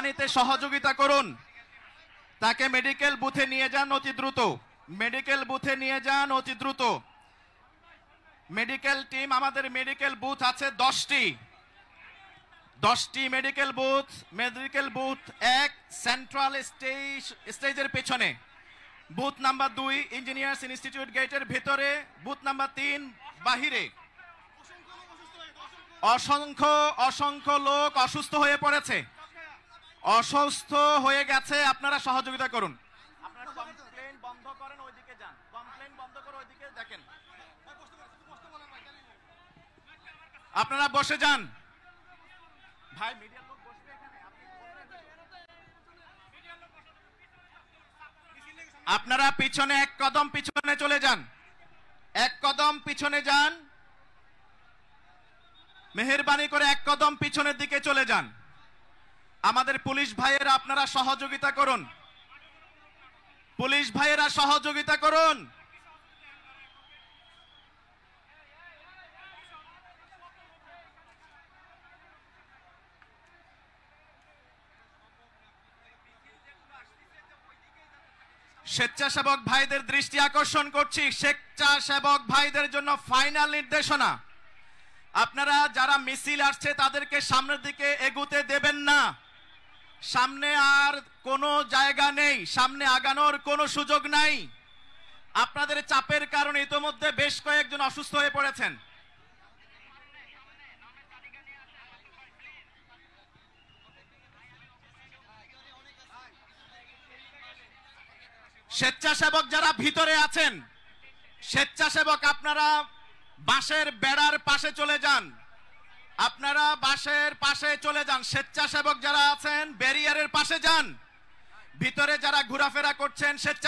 নিতে সহযোগিতা করুন। তাকে মেডিকেল বুথে নিয়ে যান অতি দ্রুত। মেডিকেল বুথে নিয়ে যান অতি দ্রুত। মেডিকেল টিম, আমাদের মেডিকেল বুথ আছে 10টি medical booth. Medical booth 1 central স্টেজের পেছনে, বুথ নাম্বার 2 ইঞ্জিনিয়ার্স ইনস্টিটিউট গেটের ভিতরে, বুথ নাম্বার 3 বাহিরে। অসংখ্য লোক অসুস্থ হয়ে পড়েছে, অসুস্থ হয়ে গেছে। আপনারা সহযোগিতা করুন। আপনারা কমপ্লেইন বন্ধ করেন, ওইদিকে যান। কমপ্লেইন বন্ধ করে ওইদিকে দেখেন। আপনারা বসে যান। ভাই মিডিয়ার লোক বসবে এখানে, আপনারা পিছনে 1 কদম পিছনে চলে যান। 1 কদম পিছনে যান, মেহেরবানি করে 1 কদম পিছনের দিকে চলে যান। আমাদের পুলিশ ভাইয়েরা আপনারা সহযোগিতা করুন। পুলিশ ভাইয়েরা সহযোগিতা করুন। স্বেচ্ছাসেবক ভাইদের দৃষ্টি আকর্ষণ করছি, স্বেচ্ছাসেবক ভাইদের জন্য ফাইনাল নির্দেশনা। আপনারা যারা মিছিল আসছে তাদেরকে সামনের দিকে এগুতে দেবেন না। সামনে আর কোনো জায়গা নেই, সামনে আগানোর কোনো সুযোগ নাই। আপনাদের চাপের কারণে ইতোমধ্যে বেশ কয়েকজন অসুস্থ হয়ে পড়েছেন। স্বেচ্ছাসেবক যারা ভিতরে আছেন, স্বেচ্ছাসেবক আপনারা বাঁশের বেড়ার পাশে চলে যান। আপনারা বাঁশের পাশে চলে যান। স্বেচ্ছাসেবক যারা আছেন ব্যারিয়ারের পাশে যান। ভিতরে যারা ঘোরাফেরা করছেন স্বেচ্ছা